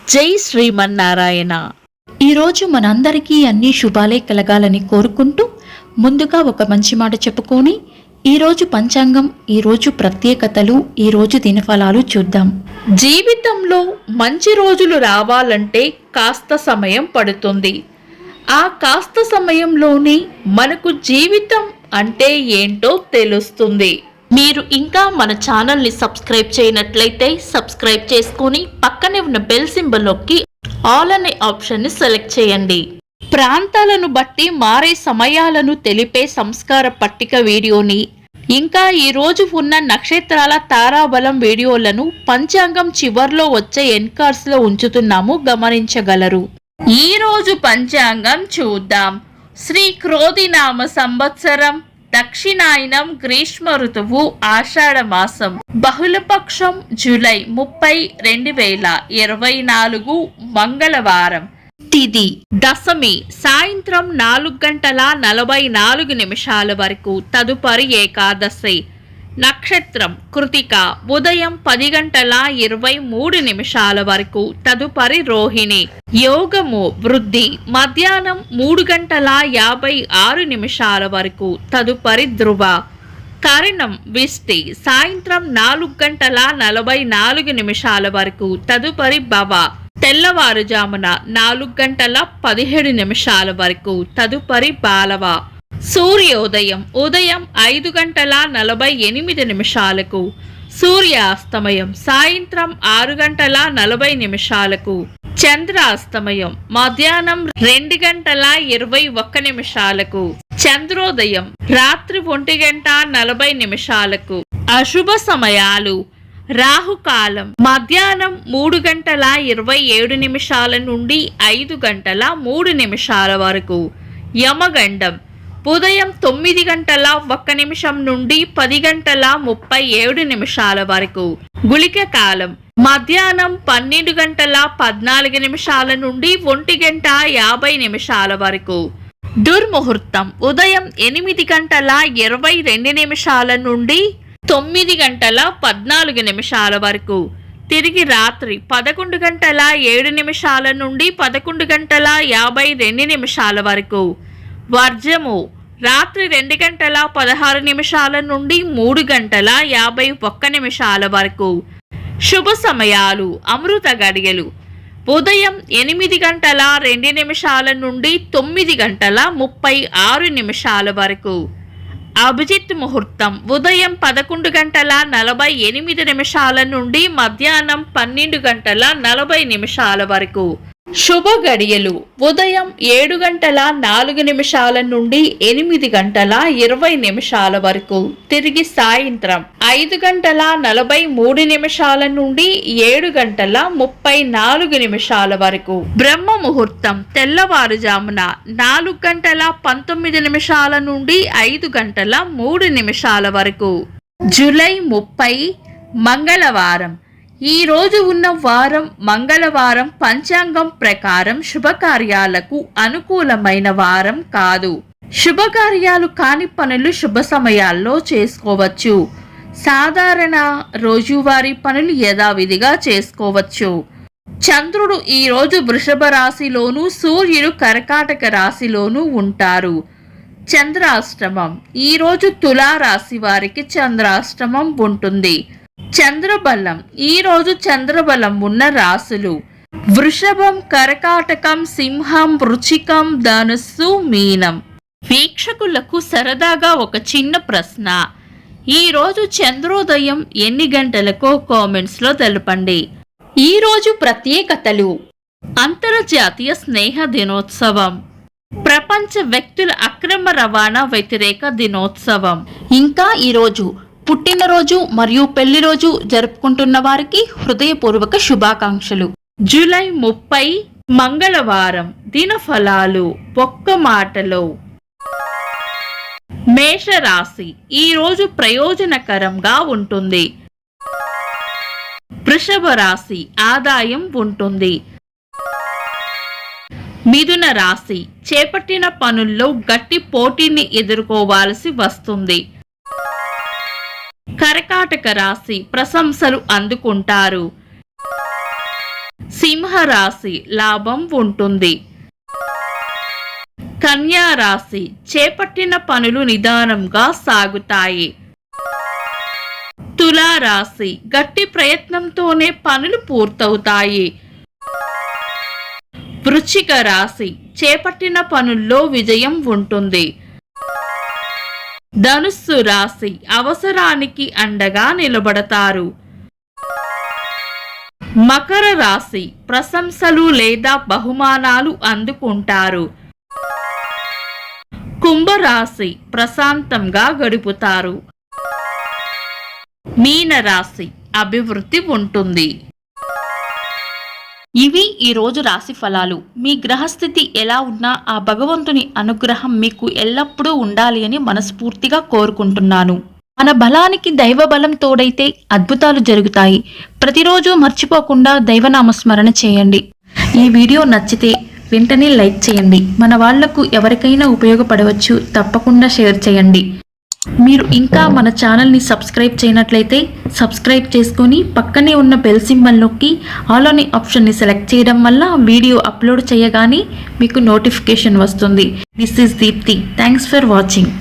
జై శ్రీమన్నారాయణ. ఈరోజు మనందరికీ అన్ని శుభాలే కలగాలని కోరుకుంటూ ముందుగా ఒక మంచి మాట చెప్పుకొని ఈరోజు పంచాంగం, ఈరోజు ప్రత్యేకతలు, ఈరోజు దినఫలాలు చూద్దాం. జీవితంలో మంచి రోజులు రావాలంటే కాస్త సమయం పడుతుంది. ఆ కాస్త సమయంలోనే మనకు జీవితం అంటే ఏంటో తెలుస్తుంది. మీరు ఇంకా మన ఛానల్ని సబ్స్క్రైబ్ చేయనట్లయితే సబ్స్క్రైబ్ చేసుకొని పక్కనే ఉన్న బెల్ సింబల్ నొక్కి ఆల్ అనే ఆప్షన్ని సెలెక్ట్ చేయండి. ప్రాంతాలను బట్టి మారే సమయాలను తెలిపే సంస్కార పట్టిక వీడియోని, ఇంకా ఈ రోజు ఉన్న నక్షత్రాల తారాబలం వీడియోలను పంచాంగం చివర్లో వచ్చే ఎన్కార్స్ లో ఉంచుతున్నాము, గమనించగలరు. ఈ రోజు పంచాంగం చూద్దాం. శ్రీ క్రోధినామ సంవత్సరం, దక్షిణాయనం, గ్రీష్మ ఋతువు, ఆషాఢ మాసం, బహుళపక్షం, జూలై 30, 2024, మంగళవారం. తిథి దశమి సాయంత్రం 4:44 వరకు, తదుపరి ఏకాదశి. నక్షత్రం కృతిక ఉదయం 10:23 వరకు, తదుపరి రోహిణి. యోగము వృద్ధి మధ్యాహ్నం 3:56 వరకు, తదుపరి ధ్రువ. కరణం విష్టి సాయంత్రం 4:44 వరకు, తదుపరి భవ. తెల్లవారుజామున 4:17 వరకు, తదుపరి బాలవ. సూర్యోదయం ఉదయం 5:48, సూర్యాస్తమయం సాయంత్రం 6:40, చంద్రాస్తమయం మధ్యాహ్నం 2:21, చంద్రోదయం రాత్రి 1:40. అశుభ సమయాలు: రాహుకాలం మధ్యాహ్నం 3:27 నుండి 5:03 వరకు, యమగండం ఉదయం 9:01 నుండి 10:37 వరకు, గుళిక కాలం మధ్యాహ్నం 12:14 నుండి 1:50 వరకు, దుర్ముహూర్తం ఉదయం 8:22 నుండి 9:14 వరకు, తిరిగి రాత్రి 11:07 నుండి 11:52 వరకు, వర్జము రాత్రి 2:16 నుండి 3:51 వరకు. శుభ సమయాలు: అమృత గడియలు ఉదయం 8:02 నుండి 9:36 వరకు, అభిజిత్ ముహూర్తం ఉదయం 11:48 నుండి మధ్యాహ్నం 12:40 వరకు. శుభ గడియలు ఉదయం 7:04 నుండి 8:20 వరకు, తిరిగి సాయంత్రం 5:43 నుండి 7:34 వరకు. బ్రహ్మ ముహూర్తం తెల్లవారుజామున 4:19 నుండి 5:03 వరకు. జూలై 30 మంగళవారం. ఈ రోజు ఉన్న వారం మంగళవారం. పంచాంగం ప్రకారం శుభకార్యాలకు అనుకూలమైన వారం కాదు. శుభకార్యాలు కాని పనులు శుభ సమయాల్లో చేసుకోవచ్చు. సాధారణ రోజువారీ పనులు యథావిధిగా చేసుకోవచ్చు. చంద్రుడు ఈ రోజు వృషభ రాశిలోను, సూర్యుడు కర్కాటక రాశిలోను ఉంటారు. చంద్రాష్టమం ఈ రోజు తులా రాశి వారికి చంద్రాష్టమం ఉంటుంది. చంద్రబలం ఈ రోజు చంద్రబలం ఉన్న రాశులు: వృషభం, కర్కాటకం, సింహం, వృచ్చికం, ధనుస్సు, మీనం. వీక్షకులకు సరదాగా ఒక చిన్న ప్రశ్న: ఈ రోజు చంద్రోదయం ఎన్ని గంటలకో కామెంట్స్ లో తెలపండి. ఈ రోజు ప్రత్యేకతలు: అంతర్జాతీయ స్నేహ దినోత్సవం, ప్రపంచ వ్యక్తుల అక్రమ రవాణా వ్యతిరేక దినోత్సవం. ఇంకా ఈరోజు పుట్టినరోజు మరియు పెళ్లి రోజు జరుపుకుంటున్న వారికి హృదయపూర్వక శుభాకాంక్షలు. జూలై 30 మంగళవారం. దినఫలాలు ఒక్క మాటలో. మేషరాశి ఈ రోజు ప్రయోజనకరంగా ఉంటుంది. వృషభ రాశి ఆదాయం ఉంటుంది. మిథున రాశి చేపట్టిన పనుల్లో గట్టి పోటీని ఎదుర్కోవాల్సి వస్తుంది. కర్కాటక రాశి ప్రశంసలు అందుకుంటారు. సింహరాశి లాభం ఉంటుంది. కన్యా రాశి చేపట్టిన పనులు నిదానంగా సాగుతాయి. తులా రాశి గట్టి ప్రయత్నంతోనే పనులు పూర్తవుతాయి. వృశ్చిక రాశి చేపట్టిన పనుల్లో విజయం ఉంటుంది. ధనుస్సు రాశి అవసరానికి అండగా నిలబడతారు. మకర రాశి ప్రశంసలు లేదా బహుమానాలు అందుకుంటారు. కుంభరాశి ప్రశాంతంగా గడుపుతారు. మీనరాశి అభివృద్ధి ఉంటుంది. ఇవి ఈరోజు రాశి ఫలాలు. మీ గ్రహస్థితి ఎలా ఉన్నా ఆ భగవంతుని అనుగ్రహం మీకు ఎల్లప్పుడూ ఉండాలి అని మనస్ఫూర్తిగా కోరుకుంటున్నాను. మన బలానికి దైవ బలం తోడైతే అద్భుతాలు జరుగుతాయి. ప్రతిరోజు మర్చిపోకుండా దైవనామస్మరణ చేయండి. ఈ వీడియో నచ్చితే వెంటనే లైక్ చేయండి. మన వాళ్లకు ఎవరికైనా ఉపయోగపడవచ్చు. తప్పకుండా షేర్ చేయండి. మీరు ఇంకా మన ఛానల్ని సబ్స్క్రైబ్ చేయనట్లయితే సబ్స్క్రైబ్ చేసుకొని పక్కనే ఉన్న బెల్ సింబల్ నొక్కి ఆల్ అనే ఆప్షన్ని సెలెక్ట్ చేయడం వల్ల వీడియో అప్లోడ్ చేయగానే మీకు నోటిఫికేషన్ వస్తుంది. This is Deepti. Thanks for watching.